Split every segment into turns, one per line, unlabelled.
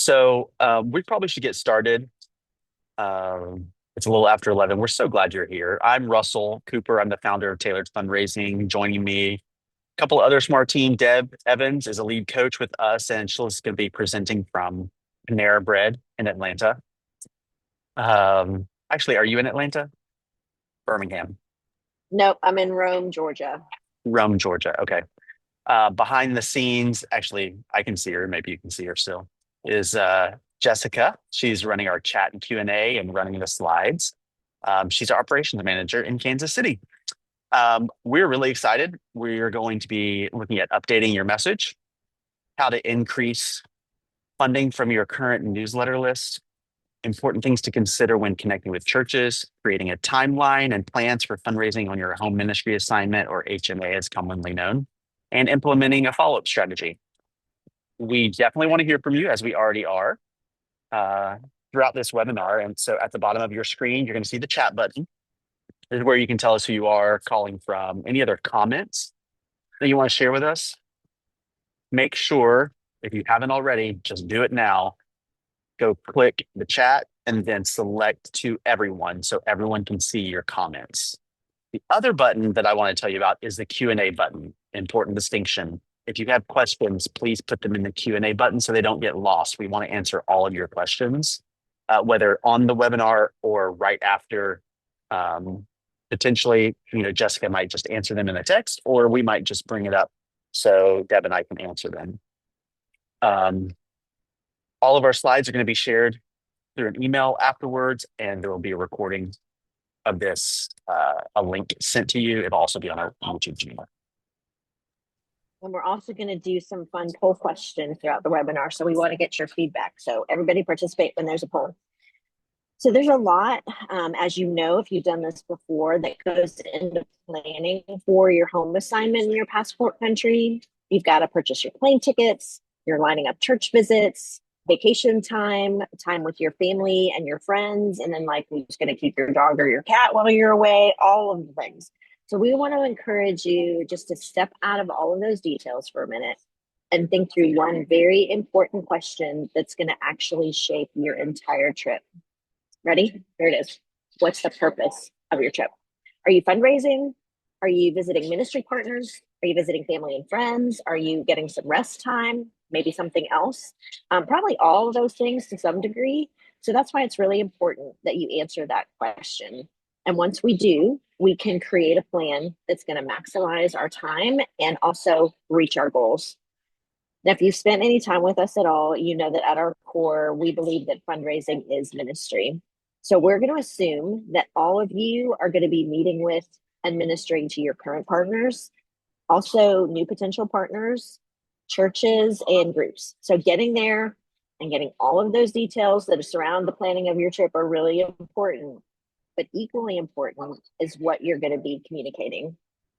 We probably should get started. It's a little after 11. We're so glad you're here. I'm Russell Cooper. I'm the founder of Tailored Fundraising. Joining me, a couple of others from our team. Deb Evans is a lead coach with us, and she's going to be presenting from Panera Bread in Atlanta. Actually, are you in Atlanta? Birmingham,
Nope, I'm in Rome, Georgia.
Rome, Georgia. Okay. Behind the scenes, actually, I can see her. Maybe you can see her still. Is Jessica? She's running our chat and Q&A and running the slides. She's our operations manager in Kansas City. We're really excited. We're going to be looking at updating your message, how to increase funding from your current newsletter list, important things to consider when connecting with churches, creating a timeline and plans for fundraising on your home ministry assignment, or HMA as commonly known, and implementing a follow-up strategy. We definitely want to hear from you, as we already are uh, throughout this webinar. And so at the bottom of your screen, you're going to see the chat button. This is where you can tell us who you are calling from, any other comments that you want to share with us. Make sure, if you haven't already, just do it now. Go click the chat and then select to everyone so everyone can see your comments. The other button that I want to tell you about is the Q&A button. Important distinction. If you have questions, please put them in the Q&A button so they don't get lost. We want to answer all of your questions, whether on the webinar or right after. Potentially, Jessica might just answer them in a text, or we might just bring it up so Deb and I can answer them. All of our slides are going to be shared through an email afterwards, and there will be a recording of this, a link sent to you. It'll also be on our YouTube channel.
And we're also going to do some fun poll questions throughout the webinar. So we want to get your feedback. So everybody participate when there's a poll. So there's a lot, as you know, if you've done this before, that goes into planning for your home assignment in your passport country. You've got to purchase your plane tickets, you're lining up church visits, vacation time with your family and your friends, and then who's going to keep your dog or your cat while you're away, all of the things. So we want to encourage you just to step out of all of those details for a minute and think through one very important question that's going to actually shape your entire trip. Ready? Here it is. What's the purpose of your trip? Are you fundraising? Are you visiting ministry partners? Are you visiting family and friends? Are you getting some rest time? Maybe something else? Probably all of those things to some degree. So that's why it's really important that you answer that question. And once we do, we can create a plan that's going to maximize our time and also reach our goals. Now, if you've spent any time with us at all, you know that at our core, we believe that fundraising is ministry. So we're going to assume that all of you are going to be meeting with and ministering to your current partners, also new potential partners, churches, and groups. So getting there and getting all of those details that surround the planning of your trip are really important. But equally important is what you're going to be communicating.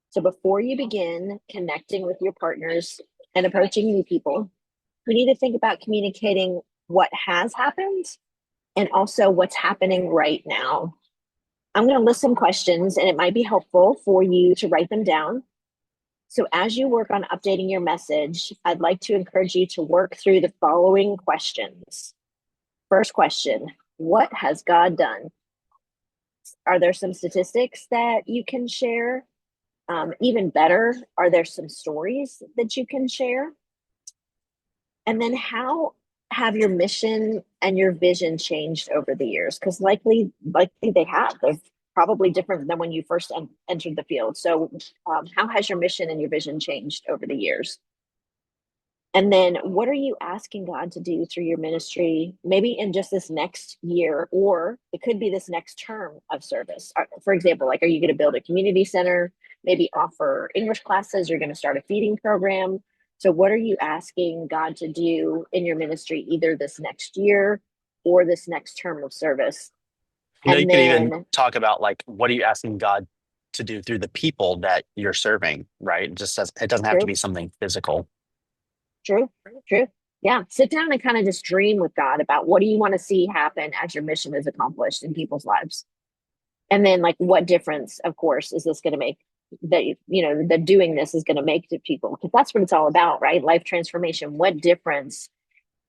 So before you begin connecting with your partners and approaching new people, we need to think about communicating what has happened and also what's happening right now. I'm going to list some questions, and it might be helpful for you to write them down. So as you work on updating your message, I'd like to encourage you to work through the following questions. First question, what has God done? Are there some statistics that you can share? Even better, are there some stories that you can share? And then how have your mission and your vision changed over the years? Because likely they have. They're probably different than when you first entered the field. So how has your mission and your vision changed over the years? And then what are you asking God to do through your ministry, maybe in just this next year, or it could be this next term of service? For example, are you going to build a community center, maybe offer English classes? You're going to start a feeding program. So what are you asking God to do in your ministry, either this next year or this next term of service?
You could even talk about what are you asking God to do through the people that you're serving, right? It just says it doesn't have to be something physical.
True. Yeah. Sit down and kind of just dream with God about what do you want to see happen as your mission is accomplished in people's lives. And then what difference, of course, is this going to make that doing this is going to make to people? Because that's what it's all about, right? Life transformation. What difference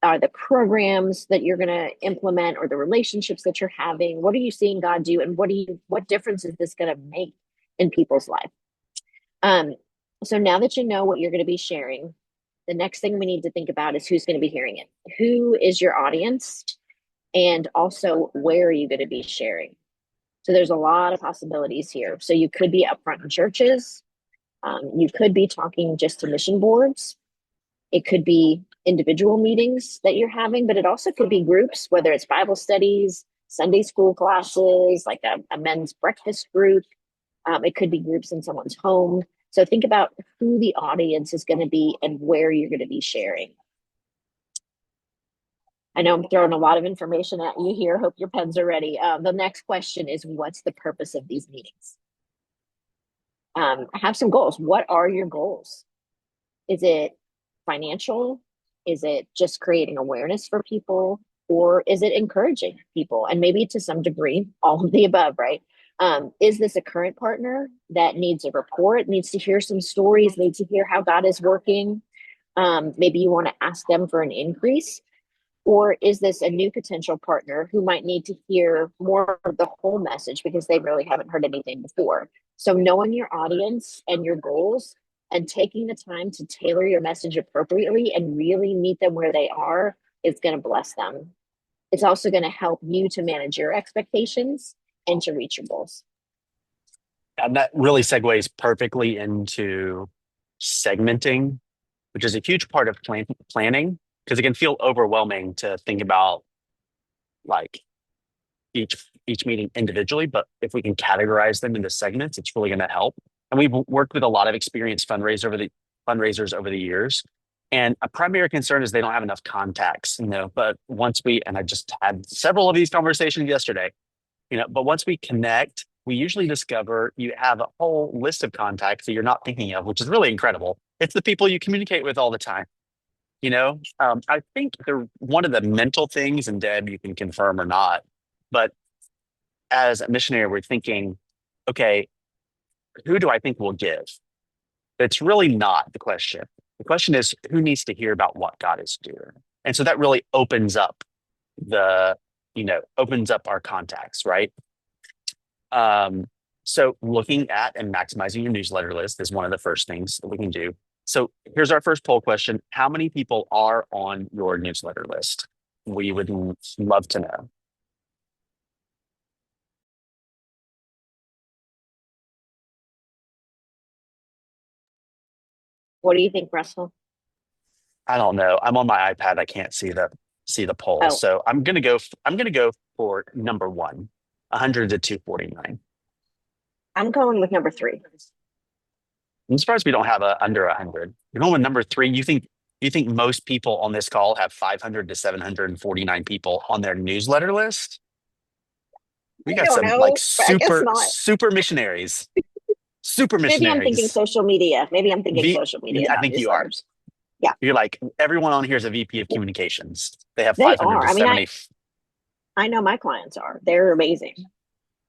are the programs that you're going to implement or the relationships that you're having? What are you seeing God do, and what difference is this going to make in people's life? Um, so now that you know what you're going to be sharing, the next thing we need to think about is who's going to be hearing it. Who is your audience? And also, where are you going to be sharing? So there's a lot of possibilities here. So you could be upfront in churches. You could be talking just to mission boards. It could be individual meetings that you're having, but it also could be groups, whether it's Bible studies, Sunday school classes, like a men's breakfast group. It could be groups in someone's home. So think about who the audience is going to be and where you're going to be sharing. I know I'm throwing a lot of information at you here. Hope your pens are ready. The next question is, what's the purpose of these meetings? Have some goals. What are your goals? Is it financial? Is it just creating awareness for people? Or is it encouraging people? And maybe to some degree, all of the above, right? Is this a current partner that needs a report, needs to hear some stories, needs to hear how God is working? Maybe you want to ask them for an increase. Or is this a new potential partner who might need to hear more of the whole message because they really haven't heard anything before? So knowing your audience and your goals and taking the time to tailor your message appropriately and really meet them where they are is going to bless them. It's also going to help you to manage your expectations and to reach your goals.
And that really segues perfectly into segmenting, which is a huge part of planning, because it can feel overwhelming to think about like each meeting individually. But if we can categorize them into segments, it's really going to help. And we've worked with a lot of experienced fundraisers over the years. And a primary concern is they don't have enough contacts, But and I just had several of these conversations yesterday, but once we connect, we usually discover you have a whole list of contacts that you're not thinking of, which is really incredible. It's the people you communicate with all the time. I think one of the mental things, and Deb, you can confirm or not, but as a missionary, we're thinking, okay, who do I think will give? It's really not the question. The question is, who needs to hear about what God is doing? And so that really the, opens up our contacts, right? So looking at and maximizing your newsletter list is one of the first things that we can do. So here's our first poll question. How many people are on your newsletter list? We would love to know.
What do you think, Russell?
I don't know. I'm on my iPad. I can't see the poll.
Oh,
So I'm gonna go for number one, 100 to 249.
I'm going with number 3.
I'm surprised we don't have a under 100. You're going with number 3. You think most people on this call have 500 to 749 people on their newsletter list? We
I
got
don't
some like
know, but I guess not.
super missionaries. Super
Maybe I'm thinking
missionaries.
social media. Maybe I'm thinking
V,
social media,
I
not
think you are.
newsletters. Yeah,
You're like everyone on here is a VP of communications. They have
they
500
are.
to
I mean,
70.
I know my clients are. They're amazing.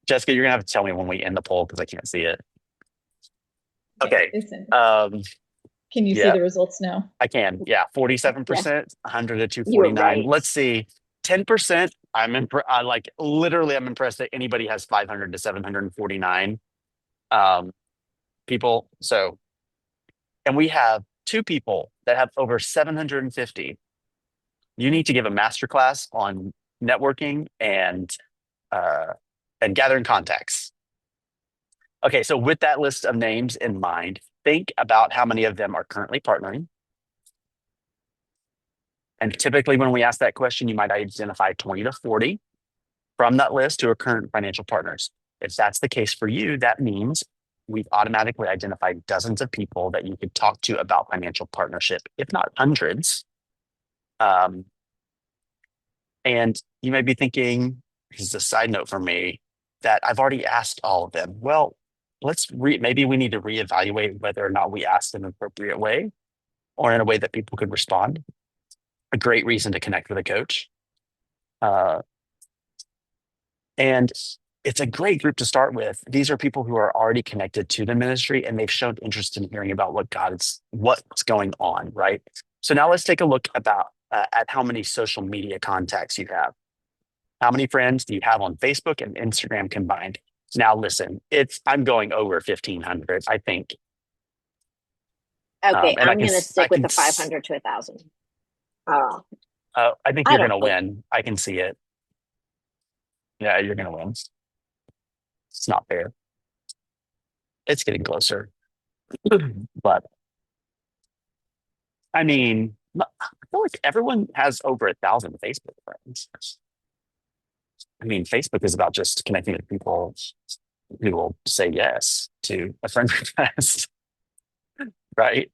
Jessica, you're gonna have to tell me when we end the poll because I can't see it. Okay.
Listen,
Um,
can you see
yeah,
the results now?
I can. Yeah,
Yeah,
47%, 100 to
you were
249.
right.
Let's see. 10%. I like literally I'm impressed that anybody has 500 to 749 people. So, and we have 2 people that have over 750. You need to give a masterclass on networking uh, and gathering contacts. Okay, so with that list of names in mind, think about how many of them are currently partnering. And typically, when we ask that question, you might identify 20 to 40 from that list who are current financial partners. If that's the case for you, that means we've automatically identified dozens of people that you could talk to about financial partnership, if not hundreds. And you may be thinking, this is a side note for me, that I've already asked all of them. Well, maybe we need to reevaluate whether or not we asked in an appropriate way or in a way that people could respond. A great reason to connect with a coach. And it's a great group to start with. These are people who are already connected to the ministry and they've shown interest in hearing about what's going on, right? So now let's take a look at how many social media contacts you have. How many friends do you have on Facebook and Instagram combined? Now, listen, I'm going over 1,500, I think.
Okay,
And
I'm gonna
I
stick with
can,
the 500 to 1,000. Oh,
I think
I
you're
don't
going to
know.
win. I can see it. Yeah, you're going to win. It's not fair. It's getting closer. But I mean, I feel like everyone has over 1,000 Facebook friends. I mean, Facebook is about just connecting with people who will say yes to a friend request, right?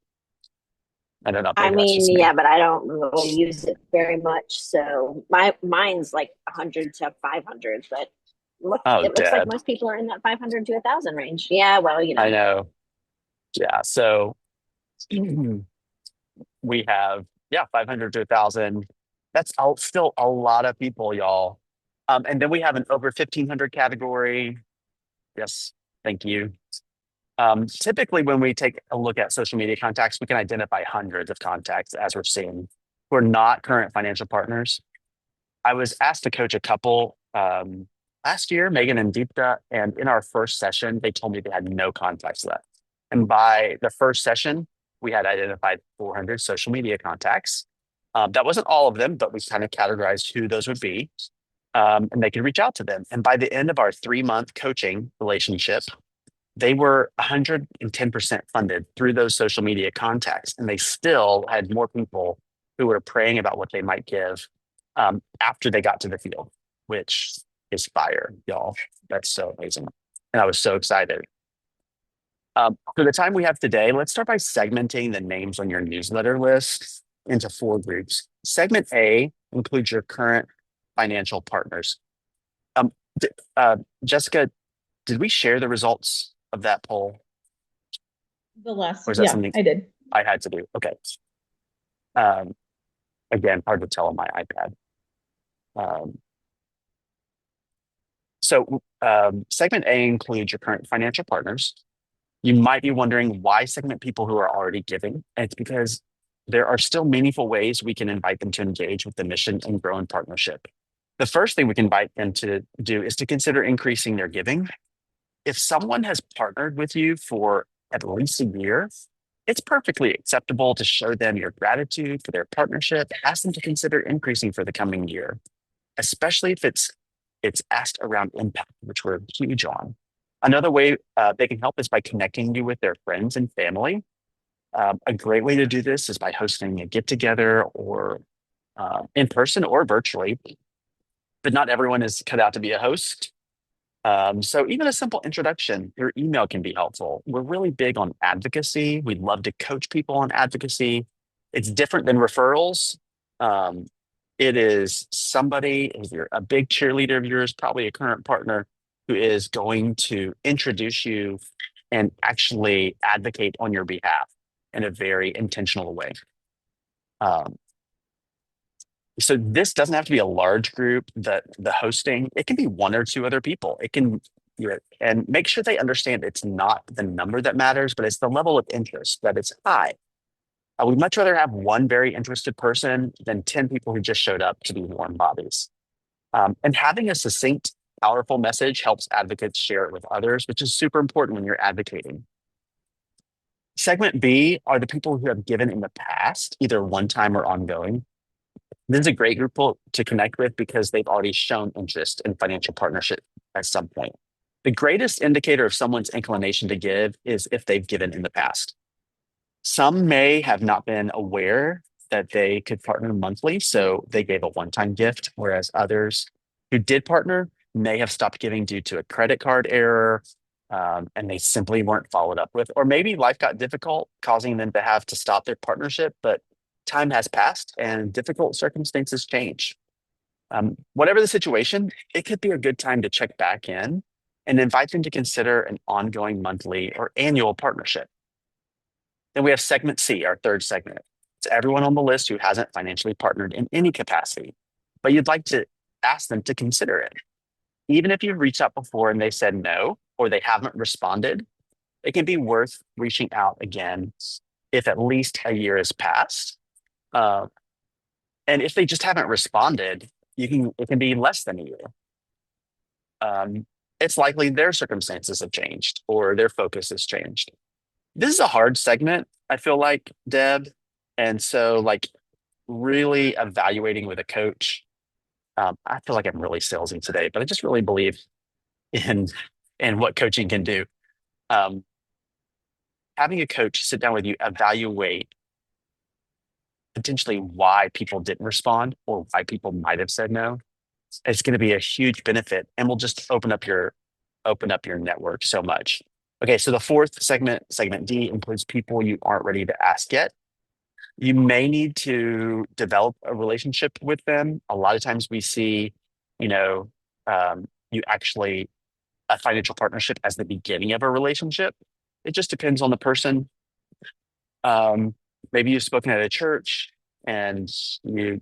I don't know.
I
Maybe that's
mean,
just
yeah,
me.
but I don't really use it very much. So mine's like 100 to 500, but
Oh,
it looks like
Dad.
most people are in that 500 to 1,000 range. Yeah, well,
I know. Yeah. So we have, yeah, 500 to 1,000. That's still a lot of people, y'all. And then we have an over 1,500 category. Yes. Thank you. Typically, when we take a look at social media contacts, we can identify hundreds of contacts as we're seeing who are not current financial partners. I was asked to coach a couple last year, Megan and Deepta, and in our first session, they told me they had no contacts left. And by the first session, we had identified 400 social media contacts. That wasn't all of them, but we kind of categorized who those would be, and they could reach out to them. And by the end of our 3-month coaching relationship, they were 110% funded through those social media contacts. And they still had more people who were praying about what they might give after they got to the field, which is fire, y'all. That's so amazing. And I was so excited. For the time we have today, let's start by segmenting the names on your newsletter list into 4 groups. Segment A includes your current financial partners. Um, Jessica, did we share the results of that poll?
The last,
Or is that
yeah,
something
I did.
I had to do? Okay. Um, Again, hard to tell on my iPad. Um, segment A includes your current financial partners. You might be wondering why segment people who are already giving. And it's because there are still meaningful ways we can invite them to engage with the mission and grow in partnership. The first thing we can invite them to do is to consider increasing their giving. If someone has partnered with you for at least a year, it's perfectly acceptable to show them your gratitude for their partnership. Ask them to consider increasing for the coming year, especially if it's asked around impact, which we're huge on. Another way they can help is by connecting you with their friends and family. A great way to do this is by hosting a get together or in person or virtually, but not everyone is cut out to be a host. So even a simple introduction through email can be helpful. We're really big on advocacy. We'd love to coach people on advocacy. It's different than referrals. Um, it is somebody, if you're a big cheerleader of yours, probably a current partner, who is going to introduce you and actually advocate on your behalf in a very intentional way. Um, so this doesn't have to be a large group. The hosting, it can be 1 or 2 other people. It can, and make sure they understand it's not the number that matters, but it's the level of interest that it's high. We'd much rather have one very interested person than 10 people who just showed up to be warm bodies. And having a succinct, powerful message helps advocates share it with others, which is super important when you're advocating. Segment B are the people who have given in the past, either one time or ongoing. This is a great group to connect with because they've already shown interest in financial partnership at some point. The greatest indicator of someone's inclination to give is if they've given in the past. Some may have not been aware that they could partner monthly, so they gave a one-time gift, whereas others who did partner may have stopped giving due to a credit card error, and they simply weren't followed up with, or maybe life got difficult, causing them to have to stop their partnership, but time has passed and difficult circumstances change. Whatever the situation, it could be a good time to check back in and invite them to consider an ongoing monthly or annual partnership. Then we have segment C, our third segment. It's everyone on the list who hasn't financially partnered in any capacity, but you'd like to ask them to consider it. Even if you've reached out before and they said no, or they haven't responded, it can be worth reaching out again if at least a year has passed. Uh, And if they just haven't responded, it can be less than a year. It's likely their circumstances have changed or their focus has changed. This is a hard segment, I feel like, Deb. And so, like, really evaluating with a coach. I feel like I'm really salesy today, but I just really believe in what coaching can do. Um, Having a coach sit down with you, evaluate potentially why people didn't respond or why people might have said no. It's going to be a huge benefit, and will just open up your network so much. Okay, so the fourth segment, segment D, includes people you aren't ready to ask yet. You may need to develop a relationship with them. A lot of times we see, you know, you actually a financial partnership as the beginning of a relationship. It just depends on the person. Um, Maybe you've spoken at a church and you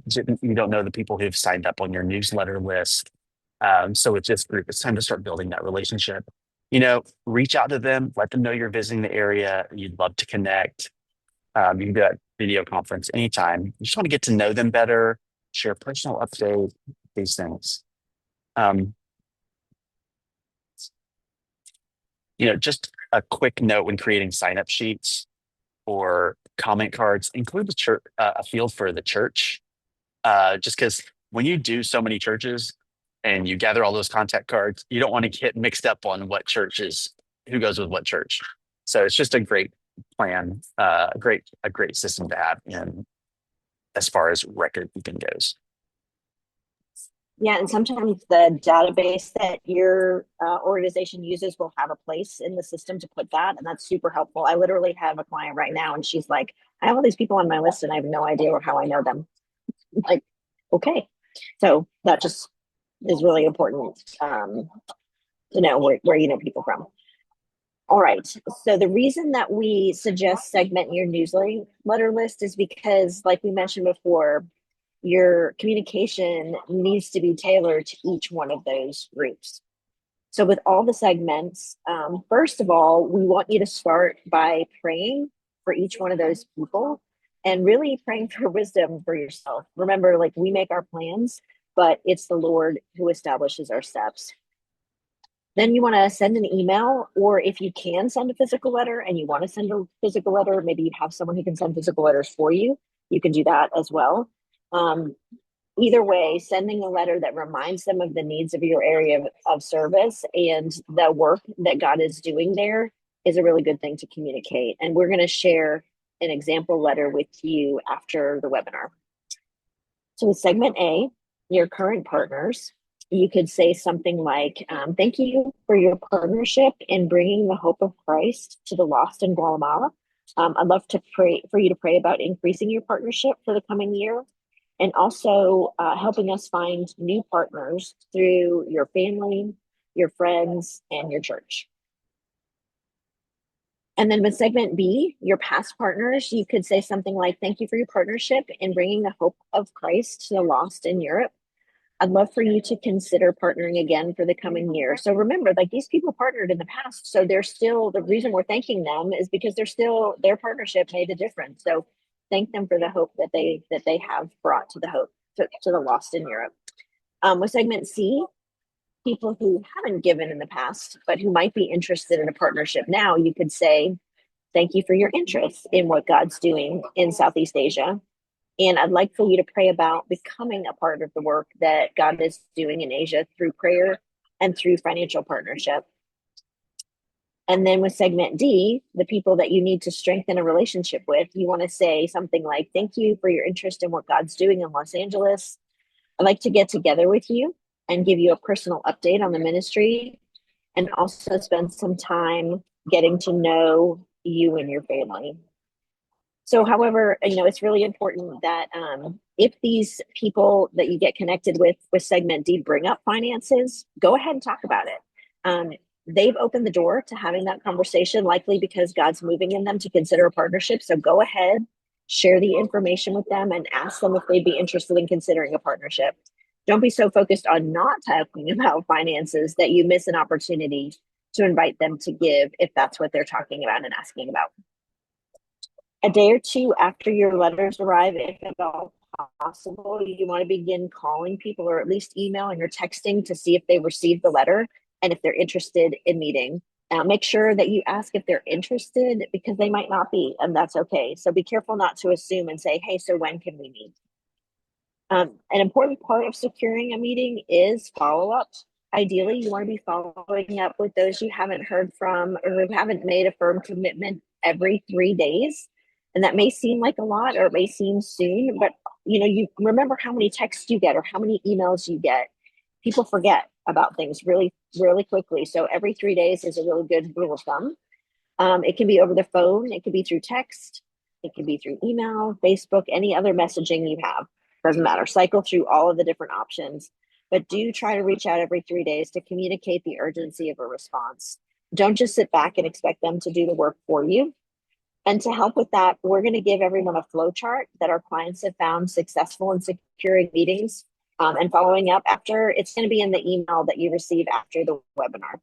don't know the people who've signed up on your newsletter list. So with this group, it's time to start building that relationship. Reach out to them, let them know you're visiting the area. You'd love to connect. You can do that video conference anytime. You just want to get to know them better, share personal update, these things. Um, just a quick note when creating sign-up sheets or comment cards, include the church, a field for the church. Just because when you do so many churches and you gather all those contact cards, you don't want to get mixed up on who goes with what church. So it's just a great plan, a great system to have in as far as record keeping goes.
Yeah, and sometimes the database that your organization uses will have a place in the system to put that, and that's super helpful. I literally have a client right now, and she's like, "I have all these people on my list, and I have no idea how I know them." Like, okay, so that just is really important to know where you know people from. All right. So the reason that we suggest segment your newsletter list is because, like we mentioned before, your communication needs to be tailored to each one of those groups. So with all the segments, first of all, we want you to start by praying for each one of those people and really praying for wisdom for yourself. Remember, like, we make our plans, but it's the Lord who establishes our steps. Then you want to send an email, or if you can send a physical letter and you want to send a physical letter, maybe you have someone who can send physical letters for you. You can do that as well. Either way, sending a letter that reminds them of the needs of your area of service and the work that God is doing there is a really good thing to communicate. And we're going to share an example letter with you after the webinar. So with segment A, your current partners, you could say something like, thank you for your partnership in bringing the hope of Christ to the lost in Guatemala. I'd love to pray for you to pray about increasing your partnership for the coming year, and also helping us find new partners through your family, your friends, and your church. And then with segment B, your past partners, you could say something like, thank you for your partnership in bringing the hope of Christ to the lost in Europe. I'd love for you to consider partnering again for the coming year. So remember, like, these people partnered in the past. So they're still, the reason we're thanking them is because their partnership made a difference. So thank them for the hope that they have brought to the lost in Europe. With segment C, people who haven't given in the past, but who might be interested in a partnership now, you could say, thank you for your interest in what God's doing in Southeast Asia. And I'd like for you to pray about becoming a part of the work that God is doing in Asia through prayer and through financial partnership. And then with segment D, the people that you need to strengthen a relationship with, you want to say something like, thank you for your interest in what God's doing in Los Angeles. I'd like to get together with you and give you a personal update on the ministry, and also spend some time getting to know you and your family. So, however, it's really important that if these people that you get connected with segment D bring up finances, go ahead and talk about it. They've opened the door to having that conversation, likely because God's moving in them to consider a partnership. So go ahead, share the information with them, and ask them if they'd be interested in considering a partnership. Don't be so focused on not talking about finances that you miss an opportunity to invite them to give if that's what they're talking about and asking about. A day or two after your letters arrive, if at all possible, you want to begin calling people or at least emailing or texting to see if they received the letter and if they're interested in meeting. Make sure that you ask if they're interested because they might not be, and that's okay. So be careful not to assume and say, hey, so when can we meet? An important part of securing a meeting is follow-up. Ideally, you want to be following up with those you haven't heard from or who haven't made a firm commitment every 3 days. And that may seem like a lot or it may seem soon, but you remember how many texts you get or how many emails you get. People forget about things really, really quickly. So every 3 days is a really good rule of thumb. It can be over the phone, it could be through text, it could be through email, Facebook, any other messaging you have. Doesn't matter. Cycle through all of the different options, but do try to reach out every 3 days to communicate the urgency of a response. Don't just sit back and expect them to do the work for you. And to help with that, we're going to give everyone a flow chart that our clients have found successful in securing meetings and following up after. It's going to be in the email that you receive after the webinar.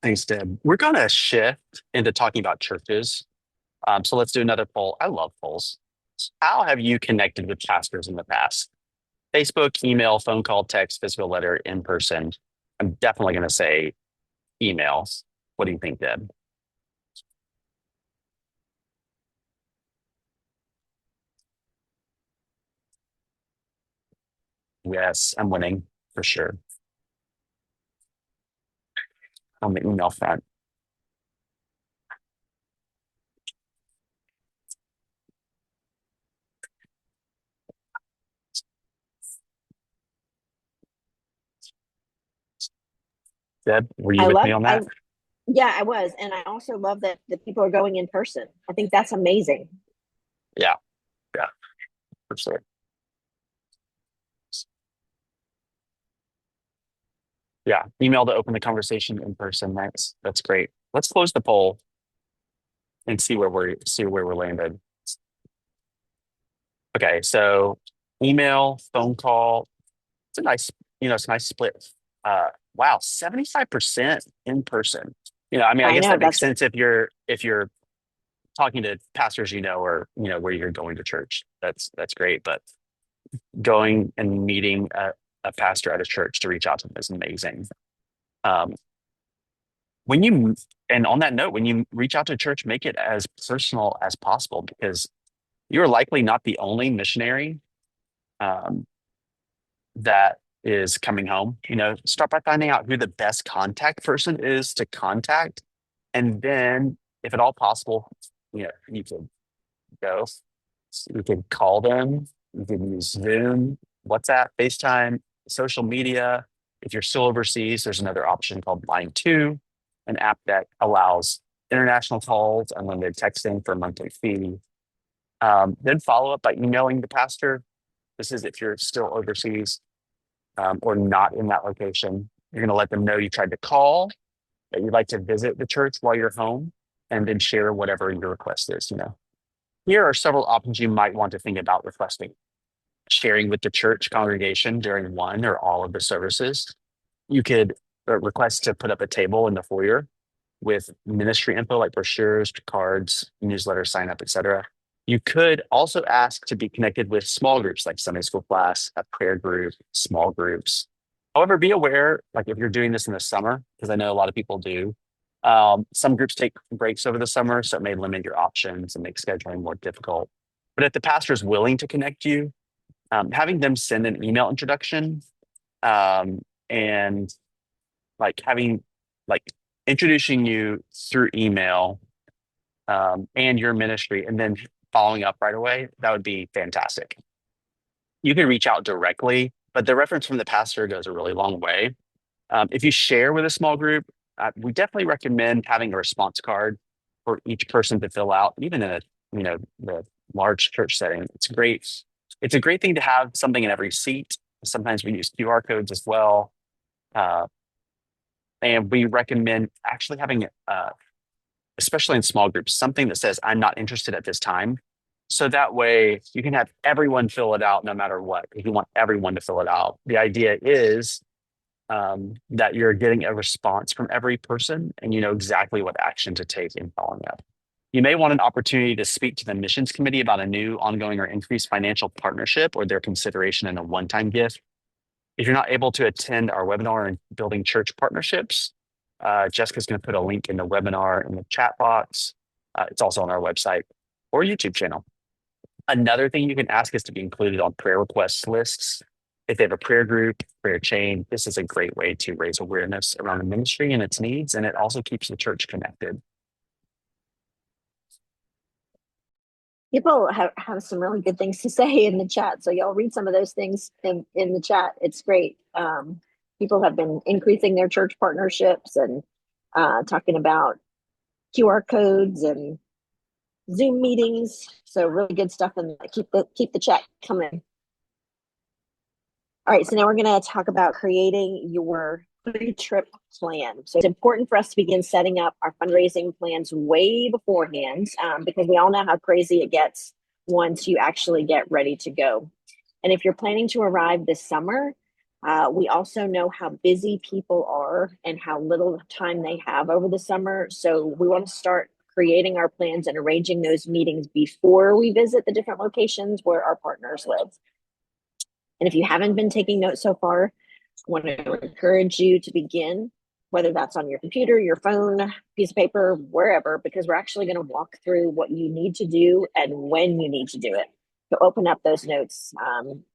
Thanks, Deb. We're going to shift into talking about churches. So let's do another poll. I love polls. How have you connected with pastors in the past? Facebook, email, phone call, text, physical letter, in person. I'm definitely going to say emails. What do you think, Deb? Yes, I'm winning for sure on the email front. Deb, were you
I
with me
love,
on
I
that?
Yeah, I was. And I also love that the people are going in person. I think that's amazing.
Yeah, yeah, for sure. Yeah, email to open the conversation, in person. That's great. Let's close the poll and see where we're landed. Okay, so email, phone call. It's a nice split. Wow, 75% in person. I mean, I
I
guess
know
that makes
that's
sense if you're talking to pastors, or where you're going to church. That's great. But going and meeting a pastor at a church to reach out to them is amazing. Um, when you and on that note, when you reach out to a church, make it as personal as possible because you're likely not the only missionary um, that is coming home. Start by finding out who the best contact person is to contact, and then, if at all possible, you can go. You can call them. You can use Zoom, WhatsApp, FaceTime, social media. If you're still overseas, there's another option called Line 2, an app that allows international calls, unlimited texting for a monthly fee. Then follow up by emailing the pastor. This is if you're still overseas or not in that location. You're going to let them know you tried to call, that you'd like to visit the church while you're home, and then share whatever your request is. Here are several options you might want to think about requesting. Sharing with the church congregation during one or all of the services. You could request to put up a table in the foyer with ministry info like brochures, cards, newsletter sign up, etc. You could also ask to be connected with small groups like Sunday school class, a prayer group, small groups. However, be aware, like if you're doing this in the summer, because I know a lot of people do, some groups take breaks over the summer, so it may limit your options and make scheduling more difficult. But if the pastor is willing to connect you, having them send an email introduction and having like introducing you through email and your ministry, and then following up right away, that would be fantastic. You can reach out directly, but the reference from the pastor goes a really long way. If you share with a small group, we definitely recommend having a response card for each person to fill out, even in the large church setting. It's great. It's a great thing to have something in every seat. Sometimes we use QR codes as well. And we recommend actually having, especially in small groups, something that says, I'm not interested at this time. So that way you can have everyone fill it out no matter what. If you want everyone to fill it out, the idea is that you're getting a response from every person and you know exactly what action to take in following up. You may want an opportunity to speak to the missions committee about a new, ongoing, or increased financial partnership or their consideration in a one-time gift. If you're not able to attend our webinar on building church partnerships, Jessica's going to put a link in the webinar in the chat box. It's also on our website or YouTube channel. Another thing you can ask is to be included on prayer request lists. If they have a prayer group, prayer chain, this is a great way to raise awareness around the ministry and its needs, and it also keeps the church connected.
People have some really good things to say in the chat. So y'all read some of those things in the chat. It's great. People have been increasing their church partnerships and talking about QR codes and Zoom meetings. So really good stuff, and keep the chat coming. All right, so now we're going to talk about creating your pre-trip plan. So it's important for us to begin setting up our fundraising plans way beforehand, because we all know how crazy it gets once you actually get ready to go. And if you're planning to arrive this summer, we also know how busy people are and how little time they have over the summer. So we want to start creating our plans and arranging those meetings before we visit the different locations where our partners live. And if you haven't been taking notes so far, I want to encourage you to begin, whether that's on your computer, your phone, piece of paper, wherever, because we're actually going to walk through what you need to do and when you need to do it. So open up those notes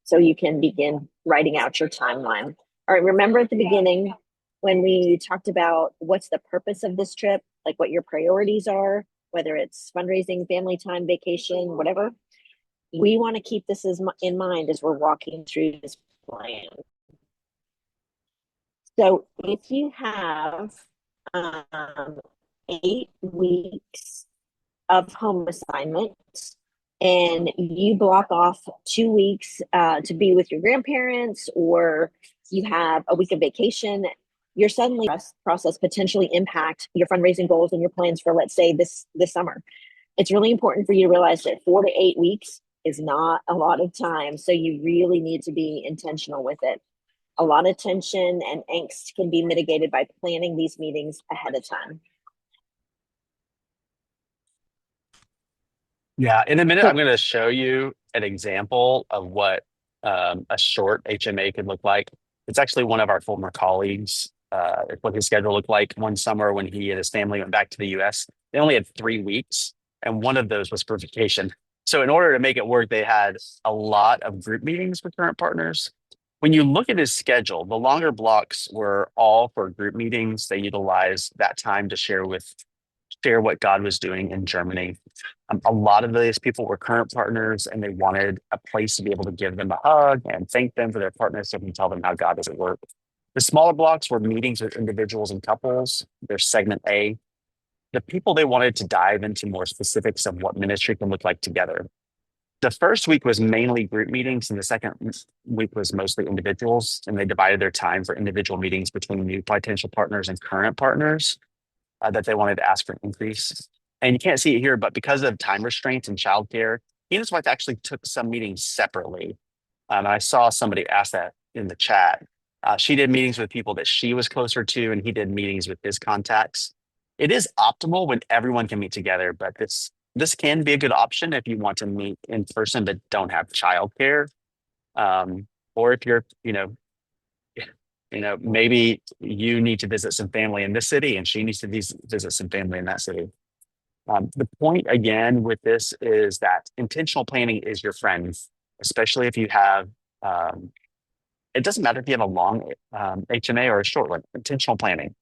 so you can begin writing out your timeline. All right, remember at the beginning when we talked about what's the purpose of this trip, like what your priorities are, whether it's fundraising, family time, vacation, whatever. We want to keep this in mind as we're walking through this plan. So if you have 8 weeks of home assignments and you block off 2 weeks to be with your grandparents, or you have a week of vacation, your suddenly process potentially impact your fundraising goals and your plans for, let's say, this summer. It's really important for you to realize that 4 to 8 weeks is not a lot of time. So you really need to be intentional with it. A lot of tension and angst can be mitigated by planning these meetings ahead of time.
Yeah, in a minute, I'm
So,
going to show you an example of what a short HMA could look like. It's actually one of our former colleagues. What his schedule looked like one summer when he and his family went back to the US. They only had 3 weeks, and one of those was for vacation. So, in order to make it work, they had a lot of group meetings with current partners. When you look at his schedule, the longer blocks were all for group meetings. They utilized that time to share what God was doing in Germany. A lot of these people were current partners, and they wanted a place to be able to give them a hug and thank them for their partnership and tell them how God was at work. The smaller blocks were meetings with individuals and couples. There's segment A. The people, they wanted to dive into more specifics of what ministry can look like together. The first week was mainly group meetings, and the second week was mostly individuals. And they divided their time for individual meetings between new potential partners and current partners that they wanted to ask for an increase. And you can't see it here, but because of time restraints and childcare, he and his wife actually took some meetings separately. I saw somebody ask that in the chat. She did meetings with people that she was closer to, and he did meetings with his contacts. It is optimal when everyone can meet together, but this can be a good option if you want to meet in person but don't have childcare, or if you're, maybe you need to visit some family in this city and she needs to visit some family in that city. The point again with this is that intentional planning is your friend, especially if you have, it doesn't matter if you have a long HMA or a short one, intentional planning.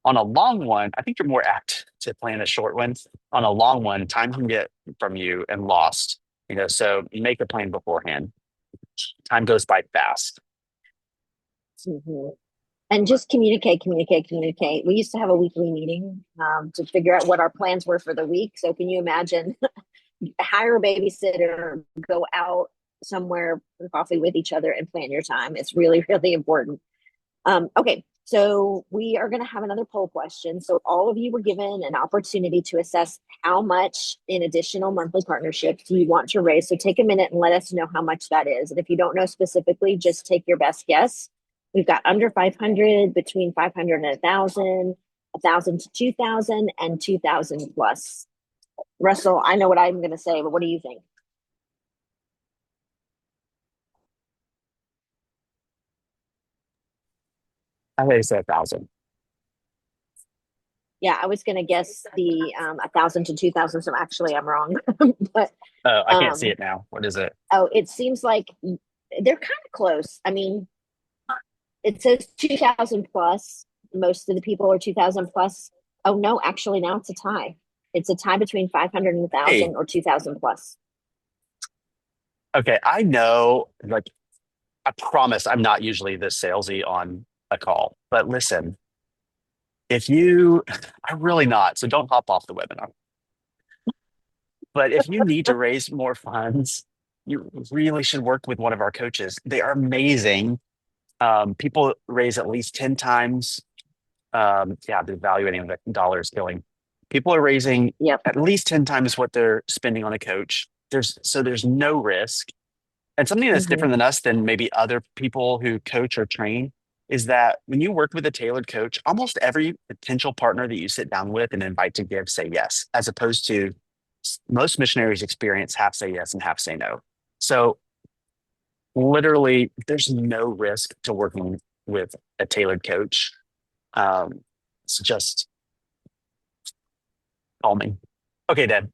On a long one, I think you're more apt to plan a short one. On a long one, time can get from you and lost, so make a plan beforehand. Time goes by fast.
mhm. And just communicate. We used to have a weekly meeting to figure out what our plans were for the week. So can you imagine, hire a babysitter, go out somewhere for coffee with each other and plan your time. It's really, really important. Okay, so we are going to have another poll question. So all of you were given an opportunity to assess how much in additional monthly partnerships do you want to raise. So take a minute and let us know how much that is. And if you don't know specifically, just take your best guess. We've got under 500, between 500 and 1,000, 1,000 to 2,000, and 2,000 plus. Russell, I know what I'm going to say, but what do you think?
I think it's 1,000.
Yeah, I was going to guess the 1,000 to 2,000. So actually, I'm wrong. But
Oh, I can't see
um,
it now. What is it?
oh, it seems like they're kind of close. I mean, it says 2,000 plus. Most of the people are 2,000 plus. Oh no, actually now it's a tie. It's a tie between 500 and
Hey,
1,000 or 2,000 plus.
okay. I know, like, I promise I'm not usually this salesy on a call, but listen, if you, I'm really not, so don't hop off the webinar. But if you need to raise more funds, you really should work with one of our coaches. They are amazing. People raise at least 10 times. Yeah, the evaluating the dollar is killing. People are raising
Yep.
at least 10 times what they're spending on a coach. There's no risk. And something that's
Hmm.
different than us than maybe other people who coach or train is that when you work with a tailored coach, almost every potential partner that you sit down with and invite to give say yes, as opposed to most missionaries experience half say yes and half say no. So literally, there's no risk to working with a tailored coach. Um, it's just calming. Okay, Deb,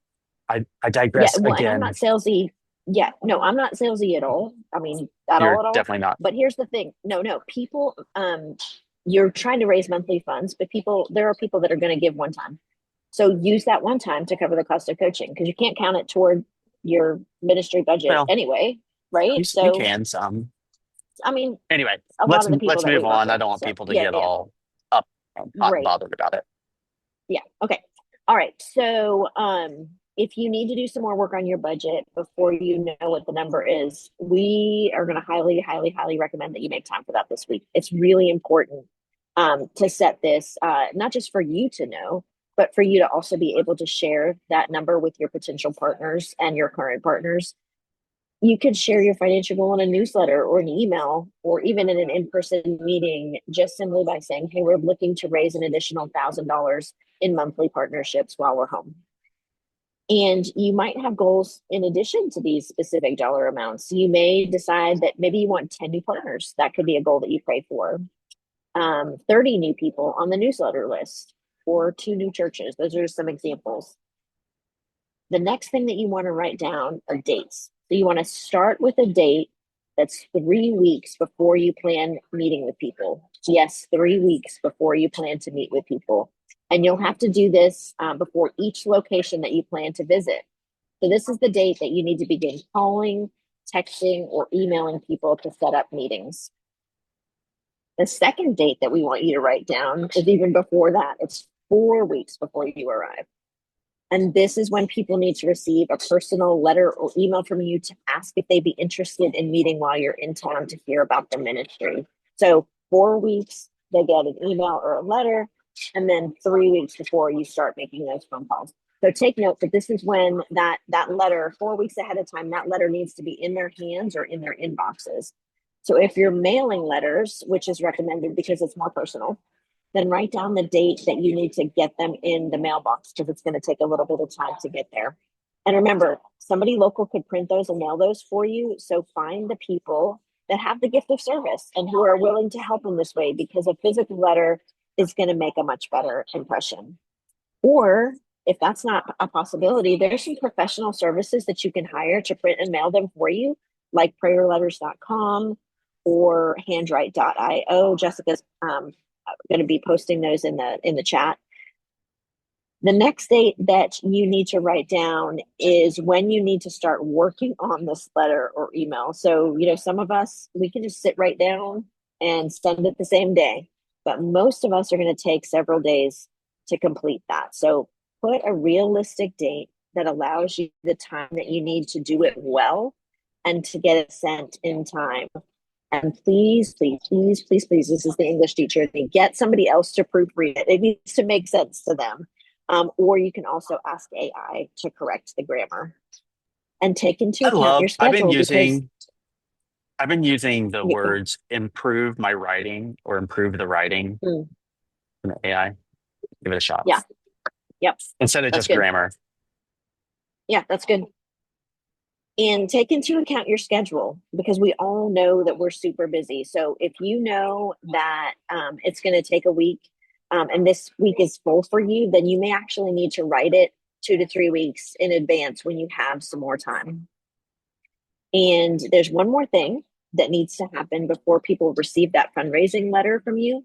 I
Yeah.
digress
Well, and I'm not
again.
salesy. Yeah. No, I'm not salesy at all. I mean,
You're
at all.
definitely not.
But here's the thing. No, no. People, you're trying to raise monthly funds, but there are people that are going to give one time. So use that one time to cover the cost of coaching because you can't count it toward your ministry budget
Well,
anyway, right?
you
So,
can some.
I mean,
Anyway,
a lot of the people
let's
that
move
we work
on. I
with.
don't want
So,
people to
yeah,
get
yeah,
all up hot and
right.
bothered about it.
Yeah. Okay. All right. So, if you need to do some more work on your budget before you know what the number is, we are going to highly, highly, highly recommend that you make time for that this week. It's really important to set this, not just for you to know, but for you to also be able to share that number with your potential partners and your current partners. You could share your financial goal in a newsletter or an email or even in an in-person meeting just simply by saying, hey, we're looking to raise an additional $1,000 in monthly partnerships while we're home. And you might have goals in addition to these specific dollar amounts. You may decide that maybe you want 10 new partners. That could be a goal that you pray for. 30 new people on the newsletter list or 2 new churches. Those are some examples. The next thing that you want to write down are dates. So you want to start with a date that's 3 weeks before you plan meeting with people. Yes, 3 weeks before you plan to meet with people. And you'll have to do this before each location that you plan to visit. So this is the date that you need to begin calling, texting, or emailing people to set up meetings. The second date that we want you to write down is even before that. It's 4 weeks before you arrive. And this is when people need to receive a personal letter or email from you to ask if they'd be interested in meeting while you're in town to hear about the ministry. So 4 weeks, they get an email or a letter, and then 3 weeks before you start making those phone calls. So take note that this is when that letter, 4 weeks ahead of time, that letter needs to be in their hands or in their inboxes. So if you're mailing letters, which is recommended because it's more personal, then write down the date that you need to get them in the mailbox because it's going to take a little bit of time to get there. And remember, somebody local could print those and mail those for you. So find the people that have the gift of service and who are willing to help in this way because a physical letter is going to make a much better impression. Or if that's not a possibility, there's some professional services that you can hire to print and mail them for you, like prayerletters.com or handwrite.io. Jessica's going to be posting those in the chat. The next date that you need to write down is when you need to start working on this letter or email. So, some of us, we can just sit right down and send it the same day, but most of us are going to take several days to complete that. So put a realistic date that allows you the time that you need to do it well and to get it sent in time. And please, please, please, please, please, this is the English teacher. Get somebody else to proofread it. It needs to make sense to them. Or you can also ask AI to correct the grammar and take into account your
I've been
schedule because
using the
yeah,
words improve my writing or improve the writing
mm,
in AI. Give it a shot
Yeah. Yep.
instead of
That's
just
good.
grammar.
Yeah, that's good. And take into account your schedule because we all know that we're super busy. So if you know that it's going to take a week and this week is full for you, then you may actually need to write it 2 to 3 weeks in advance when you have some more time. And there's one more thing that needs to happen before people receive that fundraising letter from you,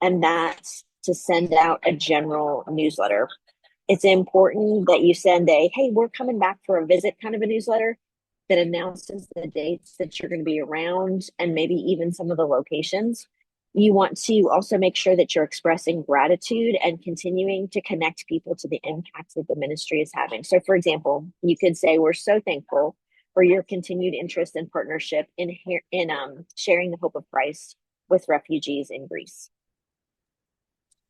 and that's to send out a general newsletter. It's important that you send a, hey, we're coming back for a visit kind of a newsletter that announces the dates that you're going to be around and maybe even some of the locations. You want to also make sure that you're expressing gratitude and continuing to connect people to the impacts that the ministry is having. So, for example, you could say, we're so thankful for your continued interest and partnership in sharing the hope of Christ with refugees in Greece.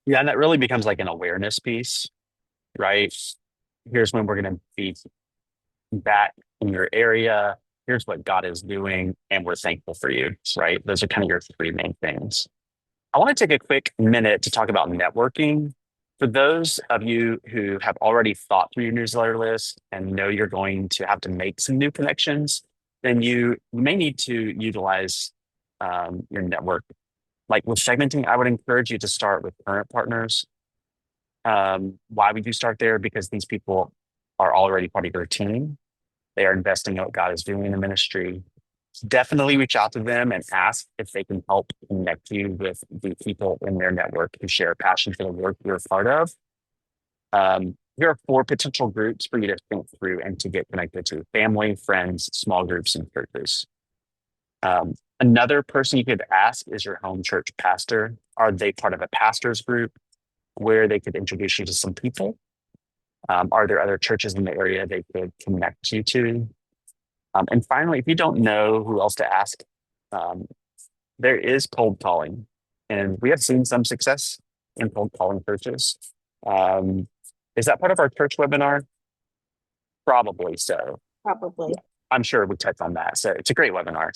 Yeah, and that really becomes like an awareness piece, right? Here's when we're going to be back in your area. Here's what God is doing, and we're thankful for you, right? Those are kind of your three main things. I want to take a quick minute to talk about networking. For those of you who have already thought through your newsletter list and know you're going to have to make some new connections, then you may need to utilize your network. Like with segmenting, I would encourage you to start with current partners. Why would you start there? Because these people are already part of your team. They are investing in what God is doing in the ministry. Definitely reach out to them and ask if they can help connect you with the people in their network who share a passion for the work you're a part of. Here are 4 potential groups for you to think through and to get connected to: family, friends, small groups, and churches. Another person you could ask is your home church pastor. Are they part of a pastor's group where they could introduce you to some people? Are there other churches in the area they could connect you to? And finally, if you don't know who else to ask, um, there is cold calling, and we have seen some success in cold calling churches. Um, is that part of our church webinar? Probably so.
Probably.
I'm sure we touched on that. So it's a great webinar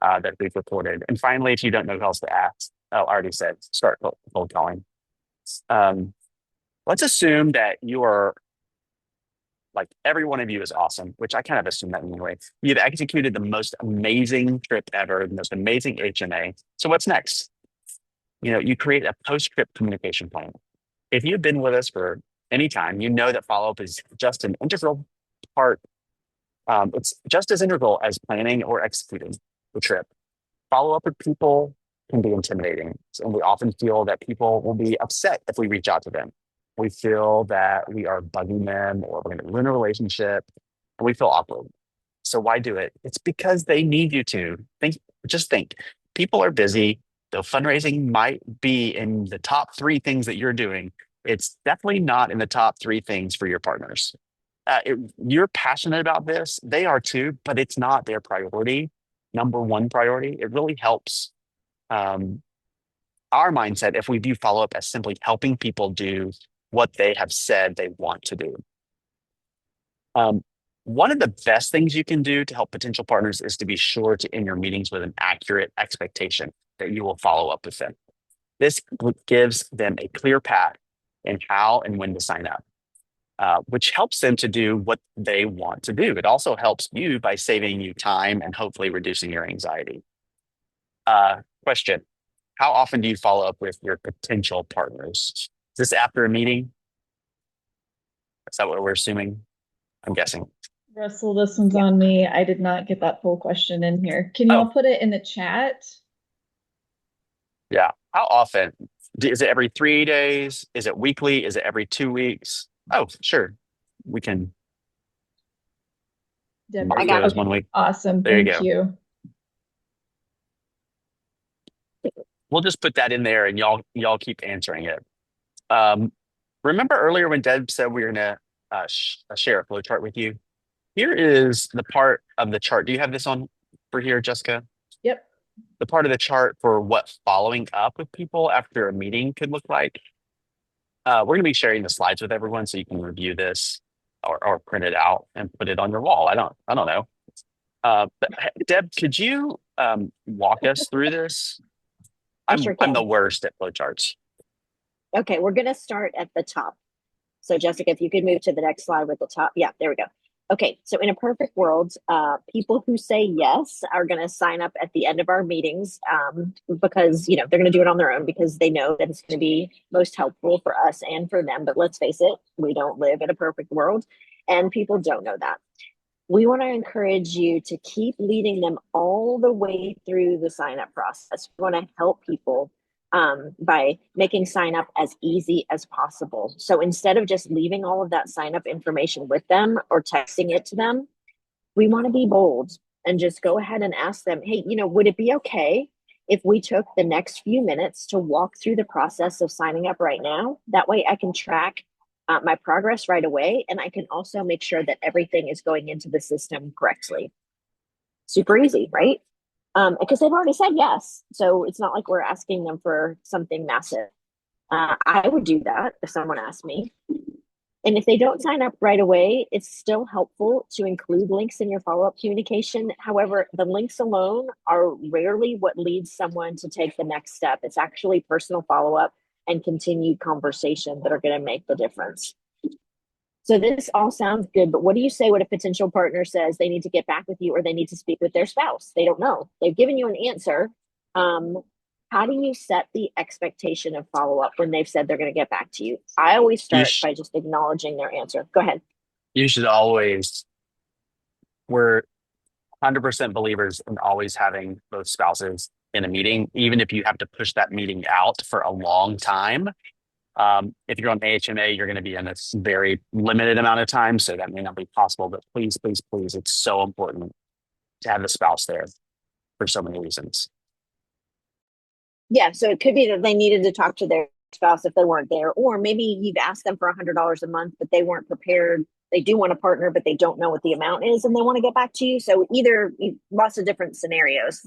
that we've recorded. And finally, if you don't know who else to ask, I already said start cold calling. Um, let's assume that you are like every one of you is awesome, which I kind of assume that anyway. You've executed the most amazing trip ever, the most amazing HMA. So what's next? You create a post-trip communication plan. If you've been with us for any time, you know that follow-up is just an integral part. It's just as integral as planning or executing the trip. Follow-up with people can be intimidating, and we often feel that people will be upset if we reach out to them. We feel that we are bugging them or we're going to ruin a relationship, and we feel awkward. So why do it? It's because they need you to think. Just think. People are busy. Though fundraising might be in the top 3 things that you're doing, it's definitely not in the top 3 things for your partners. You're passionate about this. They are too, but it's not their priority. Number 1 priority. It really helps our mindset if we view follow up as simply helping people do what they have said they want to do. One of the best things you can do to help potential partners is to be sure to end your meetings with an accurate expectation that you will follow up with them. This gives them a clear path in how and when to sign up, which helps them to do what they want to do. It also helps you by saving you time and hopefully reducing your anxiety. Question: how often do you follow up with your potential partners? Is this after a meeting? Is that what we're assuming? I'm guessing.
Russell, this one's
Yeah.
on me. I did not get that full question in here. Can y'all
Oh,
put it in the chat?
yeah. How often? Is it every 3 days? Is it weekly? Is it every 2 weeks? Oh, sure. We can
Deborah,
I
mark
yeah.
got
those
Okay.
1 week.
Awesome.
There you
Thank
go.
you.
We'll just put that in there and y'all keep answering it. Um, remember earlier when Deb said we were going to share a flow chart with you? Here is the part of the chart. Do you have this on for here, Jessica?
Yep.
The part of the chart for what following up with people after a meeting could look like. We're going to be sharing the slides with everyone so you can review this or print it out and put it on your wall. I don't know. But Deb, could you walk us through this?
I
I'm
sure
I'm the
can.
worst at flowcharts.
Okay, we're going to start at the top. So Jessica, if you could move to the next slide with the top. Yeah, there we go. Okay, so in a perfect world, people who say yes are going to sign up at the end of our meetings because they're going to do it on their own because they know that it's going to be most helpful for us and for them. But let's face it, we don't live in a perfect world, and people don't know that. We want to encourage you to keep leading them all the way through the sign up process. We want to help people by making sign up as easy as possible. So instead of just leaving all of that sign up information with them or texting it to them, we want to be bold and just go ahead and ask them, hey, would it be okay if we took the next few minutes to walk through the process of signing up right now? That way I can track my progress right away. And I can also make sure that everything is going into the system correctly. Super easy, right? Because they've already said yes. So it's not like we're asking them for something massive. I would do that if someone asked me. And if they don't sign up right away, it's still helpful to include links in your follow-up communication. However, the links alone are rarely what leads someone to take the next step. It's actually personal follow-up and continued conversation that are going to make the difference. So this all sounds good, but what do you say when a potential partner says they need to get back with you or they need to speak with their spouse? They don't know. They've given you an answer. How do you set the expectation of follow up when they've said they're going to get back to you? I always
You
start
sh-
by just acknowledging their answer. Go ahead.
you should always. We're 100% believers in always having both spouses in a meeting, even if you have to push that meeting out for a long time. If you're on AHMA, you're going to be in a very limited amount of time, so that may not be possible. But please, please, please, it's so important to have the spouse there for so many reasons.
Yeah, so it could be that they needed to talk to their spouse if they weren't there, or maybe you've asked them for $100 a month, but they weren't prepared. They do want a partner, but they don't know what the amount is, and they want to get back to you. So either lots of different scenarios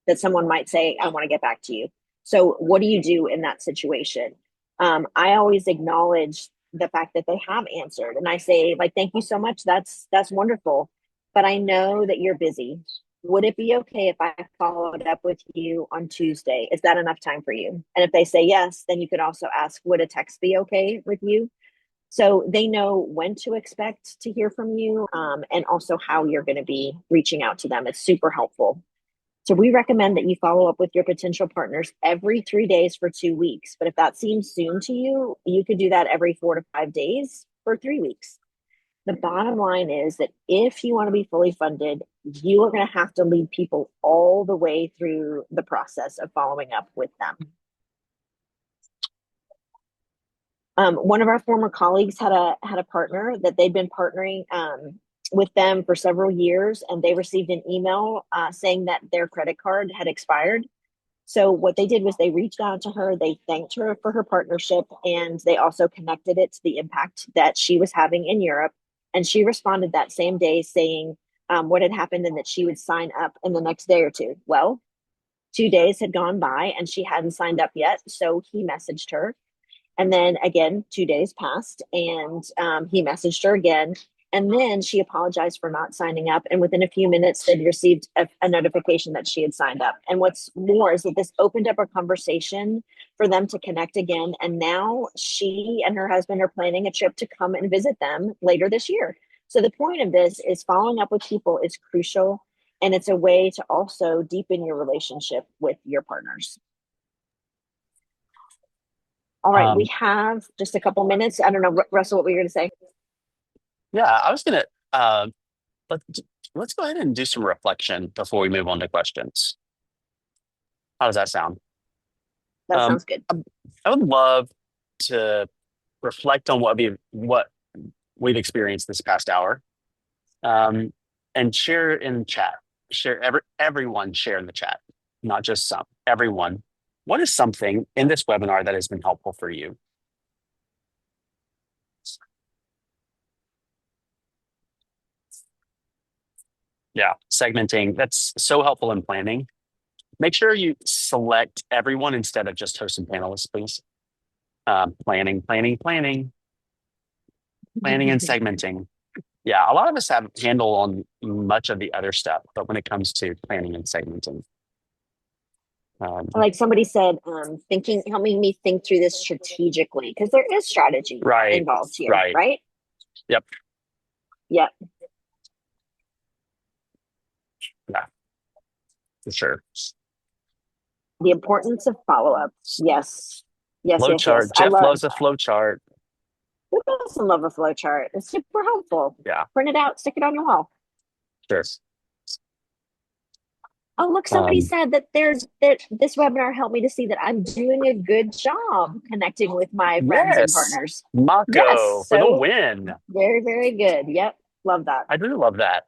that someone might say, "I want to get back to you." So what do you do in that situation? I always acknowledge the fact that they have answered, and I say, like, "Thank you so much. That's wonderful, but I know that you're busy. Would it be okay if I followed up with you on Tuesday? Is that enough time for you?" And if they say yes, then you could also ask, would a text be okay with you? So they know when to expect to hear from you and also how you're going to be reaching out to them. It's super helpful. So we recommend that you follow up with your potential partners every 3 days for 2 weeks. But if that seems soon to you, you could do that every 4 to 5 days for 3 weeks. The bottom line is that if you want to be fully funded, you are going to have to lead people all the way through the process of following up with them. One of our former colleagues had a partner that they'd been partnering with them for several years, and they received an email saying that their credit card had expired. So what they did was they reached out to her, they thanked her for her partnership, and they also connected it to the impact that she was having in Europe. And she responded that same day saying what had happened and that she would sign up in the next day or two. Well, 2 days had gone by and she hadn't signed up yet. So he messaged her, and then again, 2 days passed and he messaged her again. And then she apologized for not signing up. And within a few minutes, they'd received a notification that she had signed up. And what's more is that this opened up a conversation for them to connect again. And now she and her husband are planning a trip to come and visit them later this year. So the point of this is following up with people is crucial. And it's a way to also deepen your relationship with your partners. All right, we
Um,
have just a couple minutes. I don't know, Russell, what were you going to say?
yeah, I was gonna let, let's go ahead and do some reflection before we move on to questions. How does that sound?
That
Um,
sounds good.
I I would love to reflect on what we've experienced this past hour, um, and share in chat. Everyone share in the chat, not just some. Everyone. What is something in this webinar that has been helpful for you? Yeah, segmenting. That's so helpful in planning. Make sure you select everyone instead of just hosts and panelists, please. Planning, planning, planning, planning, and segmenting. Yeah, a lot of us have handle on much of the other stuff, but when it comes to planning and segmenting.
Like somebody said, helping me think through this strategically, because there is strategy
Right,
involved here,
right.
right?
Yep.
Yep.
Yeah, for sure.
The importance of follow-up. Yes. Yes,
Flow
yes, yes.
chart.
I
Jeff
love,
loves a flow chart.
who doesn't love a flow chart? It's super helpful.
Yeah,
Print it out, stick it on your wall.
sure.
Oh, look, somebody
Um,
said that this webinar helped me to see that I'm doing a good job connecting with my friends and
yes,
partners. Yes,
Mako for the
so
win.
very, very good. Yep, love that.
I do love that.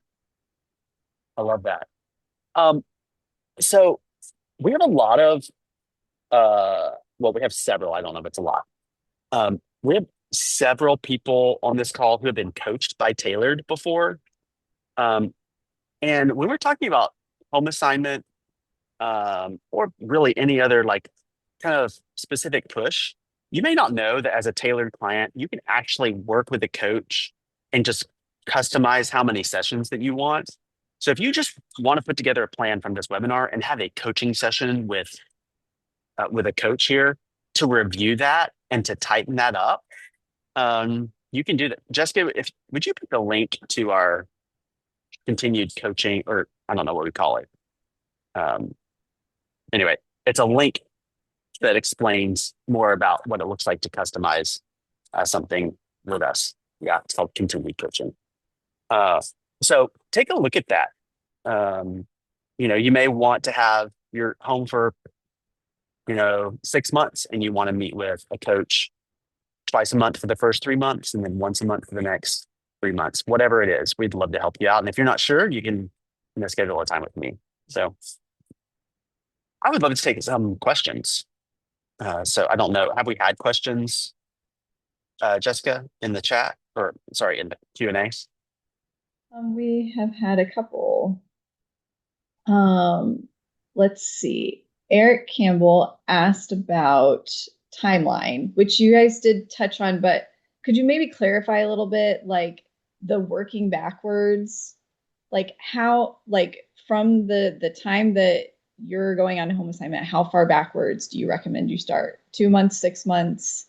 I love that. Um, so we have a lot of well, we have several. I don't know if it's a lot. We have several people on this call who have been coached by Tailored before. Um, and when we're talking about home assignment, or really any other like kind of specific push, you may not know that as a tailored client, you can actually work with a coach and just customize how many sessions that you want. So if you just want to put together a plan from this webinar and have a coaching session with a coach here to review that and to tighten that up, you can do that. Jessica, if would you put the link to our continued coaching, or I don't know what we call it. Um, anyway, it's a link that explains more about what it looks like to customize something with us. Yeah, it's called continued coaching. Uh, so take a look at that. Um, you may want to have your home for 6 months, and you want to meet with a coach twice a month for the first 3 months, and then once a month for the next 3 months. Whatever it is, we'd love to help you out. And if you're not sure, you can schedule a time with me. So I would love to take some questions. So I don't know. Have we had questions, Jessica, in the chat, or sorry, in the Q&A?
We have had a couple. Um, let's see. Eric Campbell asked about timeline, which you guys did touch on, but could you maybe clarify a little bit, like the working backwards, like how, like from the time that you're going on a home assignment, how far backwards do you recommend you start? 2 months, 6 months?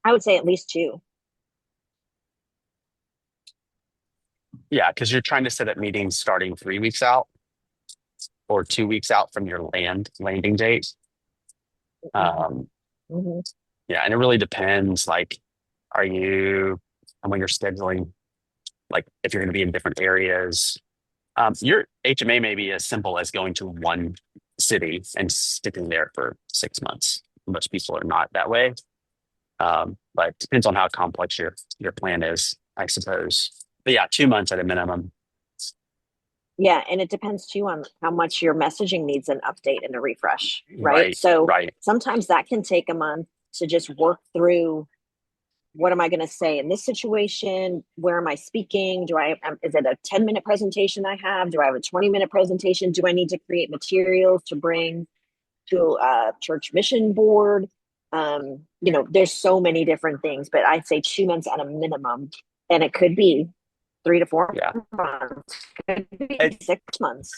I would say at least two.
Yeah, because you're trying to set up meetings starting 3 weeks out or 2 weeks out from your landing date. Um,
Mm-hmm.
yeah, and it really depends. Like, are you, and when you're scheduling, like if you're going to be in different areas, your HMA may be as simple as going to one city and sticking there for 6 months. Most people are not that way. But it depends on how complex your plan is, I suppose. But yeah, 2 months at a minimum.
Yeah, and it depends too on how much your messaging needs an update and a refresh, right?
Right,
So
right.
sometimes that can take a month to just work through what am I going to say in this situation? Where am I speaking? Is it a 10-minute presentation I have? Do I have a 20-minute presentation? Do I need to create materials to bring to a church mission board? There's so many different things, but I'd say 2 months at a minimum. And it could be 3 to 4
Yeah.
months, could be
And,
6 months.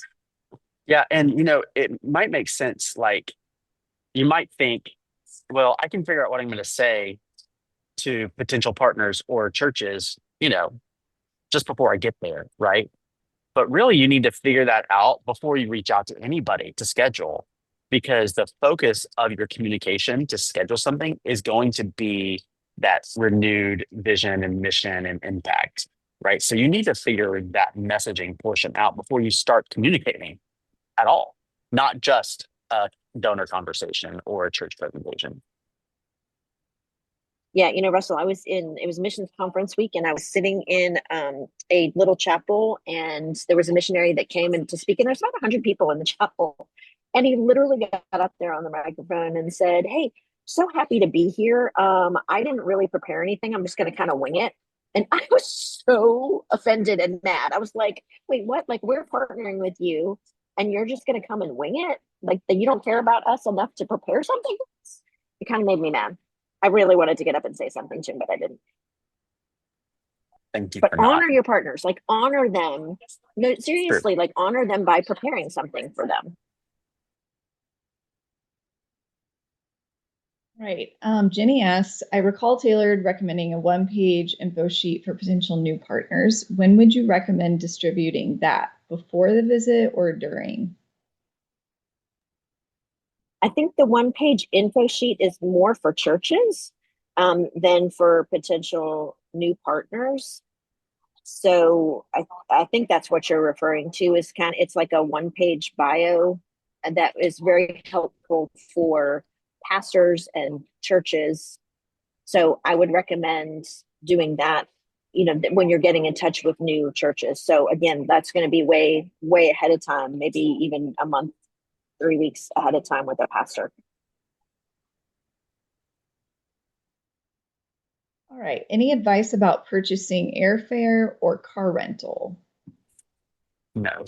yeah. And, it might make sense. Like, you might think, well, I can figure out what I'm going to say to potential partners or churches, just before I get there. Right. But really, you need to figure that out before you reach out to anybody to schedule, because the focus of your communication to schedule something is going to be that renewed vision and mission and impact, right? So you need to figure that messaging portion out before you start communicating at all, not just a donor conversation or a church presentation.
Yeah, Russell, it was missions conference week, and I was sitting in a little chapel, and there was a missionary that came in to speak, and there's about 100 people in the chapel. And he literally got up there on the microphone and said, "Hey, so happy to be here. I didn't really prepare anything. I'm just going to kind of wing it." And I was so offended and mad. I was like, wait, what? Like, we're partnering with you, and you're just going to come and wing it? Like, that you don't care about us enough to prepare something? It kind of made me mad. I really wanted to get up and say something to him, but I didn't.
Thank you
But
for not.
honor your partners, like honor them. No,
True.
seriously, like honor them by preparing something for them.
Right. Jenny asks, I recall Tailored recommending a one-page info sheet for potential new partners. When would you recommend distributing that? Before the visit or during?
I think the one page info sheet is more for churches than for potential new partners. So I think that's what you're referring to is it's like a one page bio and that is very helpful for pastors and churches. So I would recommend doing that, when you're getting in touch with new churches. So again, that's going to be way, way ahead of time, maybe even a month, 3 weeks ahead of time with a pastor.
All right. Any advice about purchasing airfare or car rental?
No.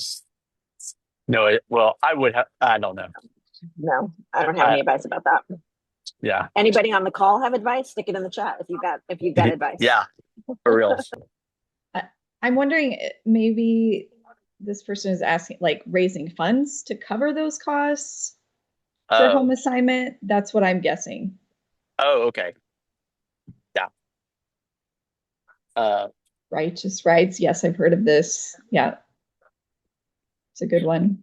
No, well, I would have, I don't know.
No, I don't have
I,
any advice about that.
yeah.
Anybody on the call have advice? Stick it in the chat if you've got advice.
Yeah, for real.
I'm wondering, maybe this person is asking, like, raising funds to cover those costs for home
Oh,
assignment. That's what I'm guessing.
oh, okay. Yeah. Uh,
Righteous Rights. Yes, I've heard of this. Yeah, it's a good one.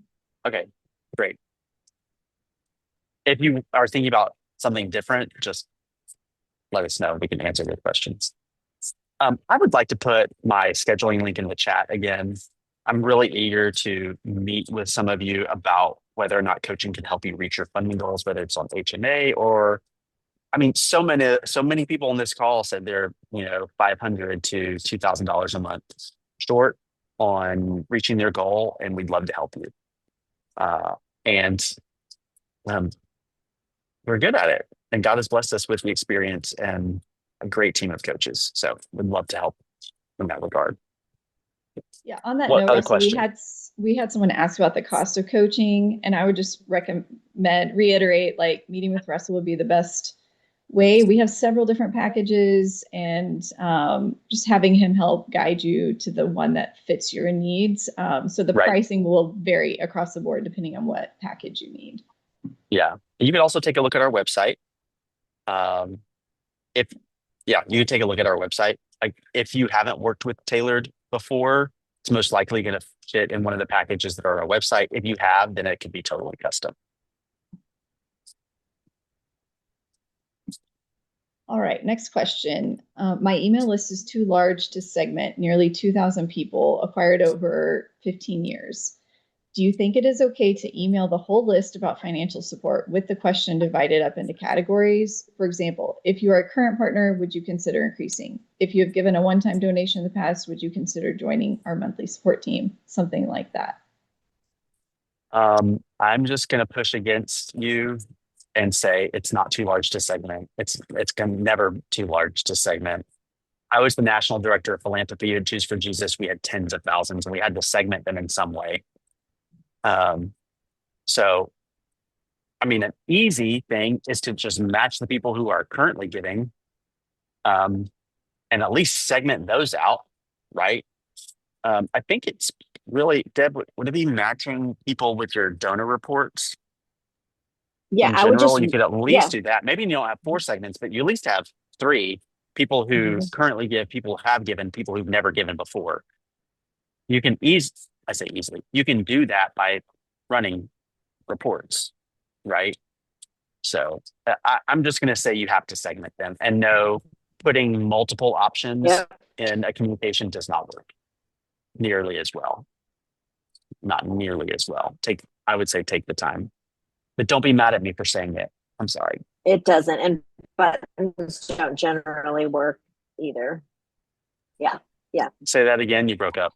okay, great. If you are thinking about something different, just let us know. We can answer your questions. I would like to put my scheduling link in the chat again. I'm really eager to meet with some of you about whether or not coaching can help you reach your funding goals, whether it's on HMA or, I mean, so many people on this call said they're, $500 to $2,000 a month short on reaching their goal, and we'd love to help you. And um, we're good at it, and God has blessed us with the experience and a great team of coaches. So we'd love to help in that regard.
Yeah, on that
What
note,
other
Russell, we
question?
had someone ask about the cost of coaching, and I would just reiterate, like, meeting with Russell would be the best way. We have several different packages, and just having him help guide you to the one that fits your needs. So the
Right.
pricing will vary across the board depending on what package you need.
Yeah. You can also take a look at our website. Um, if Yeah, you can take a look at our website. Like if you haven't worked with Tailored before, it's most likely going to fit in one of the packages that are on our website. If you have, then it could be totally custom.
All right, next question. My email list is too large to segment nearly 2,000 people acquired over 15 years. Do you think it is okay to email the whole list about financial support with the question divided up into categories? For example, if you are a current partner, would you consider increasing? If you have given a one-time donation in the past, would you consider joining our monthly support team? Something like that.
I'm just going to push against you and say it's not too large to segment. It's never too large to segment. I was the national director of philanthropy at Choose for Jesus. We had tens of thousands, and we had to segment them in some way. So, I mean, an easy thing is to just match the people who are currently giving, um, and at least segment those out, right? I think it's really, Deb, would it be matching people with your donor reports
Yeah,
in
I would just
general? You could at
yeah.
least do that. Maybe you don't have four segments, but you at least have three: people who currently give, people who have given, people who've never given before. You can I say easily, you can do that by running reports, right? So I'm just going to say you have to segment them, and no, putting multiple options
Yeah.
in a communication does not work nearly as well. Not nearly as well. I would say take the time, but don't be mad at me for saying it. I'm sorry.
It doesn't, and buttons don't generally work either. Yeah, yeah.
Say that again. You broke up.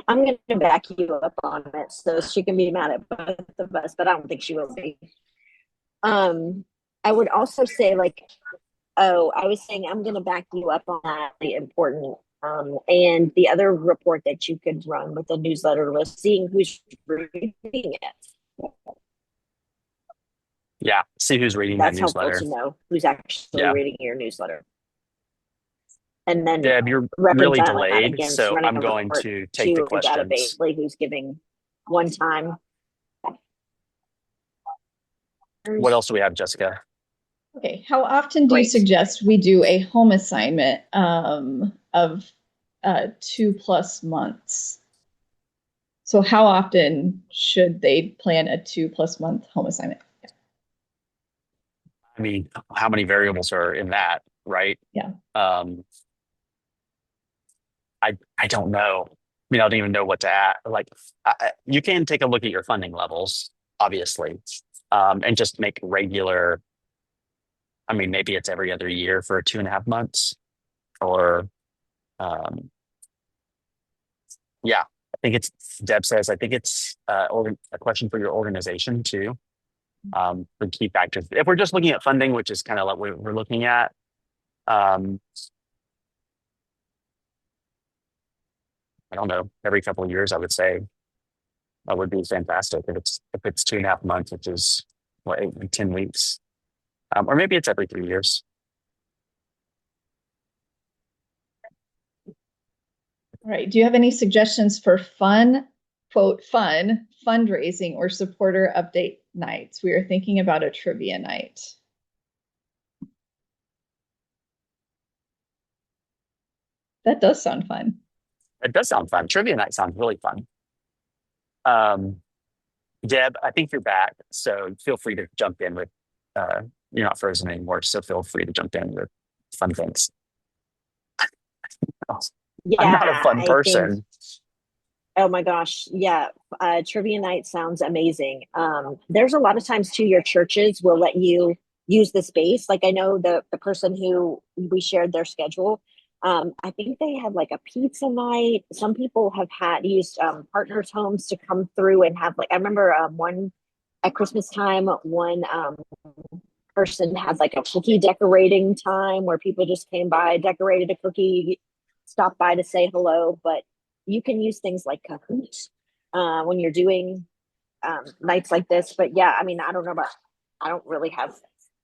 I'm going to back you up on it so she can be mad at both of us, but I don't think she will be. I would also say, like, oh, I was saying I'm going to back you up on that. The important. And the other report that you could run with the newsletter list, seeing who's reading it.
Yeah. See who's reading that
That's helpful
newsletter.
to know who's actually
Yeah.
reading your newsletter. and then
Deb, you're really
reconciling that
delayed,
against
so
running
I'm
a
going
report
to take the
to a data
questions.
Bailey who's giving one time.
What else do we have, Jessica?
Okay, how often do you
Great.
suggest we do a home assignment of 2+ months? So how often should they plan a 2+ month home assignment?
I mean, how many variables are in that, right?
Yeah.
Um, I don't know. I mean, I don't even know what to add. Like, you can take a look at your funding levels, obviously, and just make regular. I mean, maybe it's every other year for 2.5 months, or yeah. I think it's Deb says. I think it's a question for your organization too. For key factors. If we're just looking at funding, which is kind of like we're looking at, um, I don't know, every couple of years, I would say that would be fantastic if it's 2.5 months, which is what 8 and 10 weeks, or maybe it's every 3 years.
All right. Do you have any suggestions for fun, quote, fun fundraising or supporter update nights? We are thinking about a trivia night. That does sound fun.
It does sound fun. Trivia night sounds really fun. Um, Deb, I think you're back, so feel free to jump in with. You're not frozen anymore, so feel free to jump in with fun things. I'm not a
Yeah,
fun
I think,
person.
oh my gosh, yeah, trivia night sounds amazing. There's a lot of times too, your churches will let you use the space. Like I know the person who we shared their schedule. I think they had like a pizza night. Some people have had used partners' homes to come through and have like I remember one at Christmas time, one person had like a cookie decorating time where people just came by, decorated a cookie, stopped by to say hello. But you can use things like Kahoot when you're doing nights like this. But yeah, I mean, I don't know about, I don't really have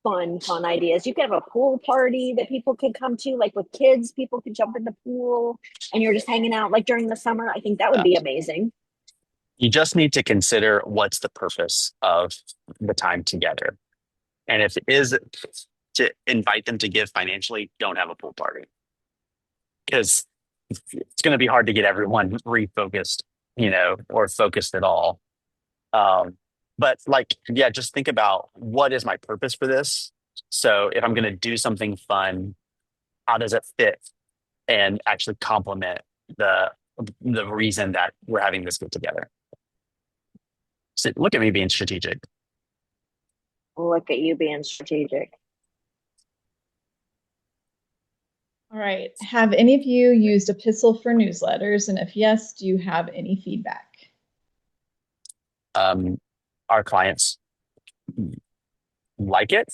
fun ideas. You could have a pool party that people could come to, like with kids, people could jump in the pool and you're just hanging out like during the summer. I think that would
Uh,
be amazing.
you just need to consider what's the purpose of the time together. And if it is to invite them to give financially, don't have a pool party because it's going to be hard to get everyone refocused, or focused at all. Um, but like, yeah, just think about what is my purpose for this. So if I'm going to do something fun, how does it fit and actually complement the the reason that we're having this get together? So look at me being strategic.
Look at you being strategic.
All right. Have any of you used Epistle for newsletters? And if yes, do you have any feedback?
Our clients like it.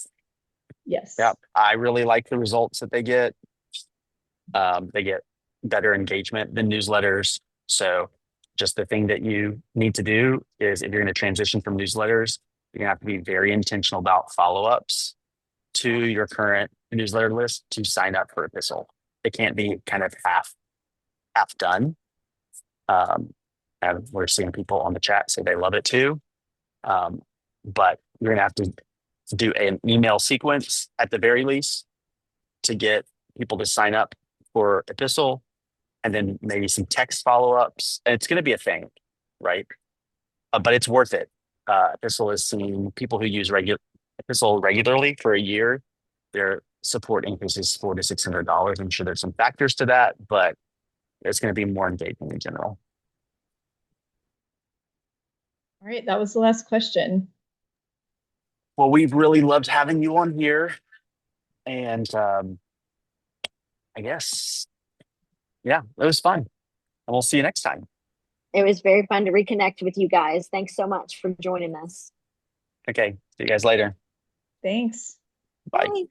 Yeah,
Yes.
I really like the results that they get. They get better engagement than newsletters. So, just the thing that you need to do is if you're going to transition from newsletters, you're going to have to be very intentional about follow ups to your current newsletter list to sign up for Epistle. It can't be kind of half done. Um, and we're seeing people on the chat say they love it too. But you're going to have to do an email sequence at the very least to get people to sign up for Epistle, and then maybe some text follow-ups. And it's going to be a thing, right? But it's worth it. Epistle is seeing people who use Epistle regularly for a year. Their support increases $400 to $600. I'm sure there's some factors to that, but it's going to be more engaging in general.
All right. That was the last question.
Well, we've really loved having you on here, and I guess, yeah, it was fun. And we'll see you next time.
It was very fun to reconnect with you guys. Thanks so much for joining us.
Okay. See you guys later.
Thanks.
Bye.
Bye.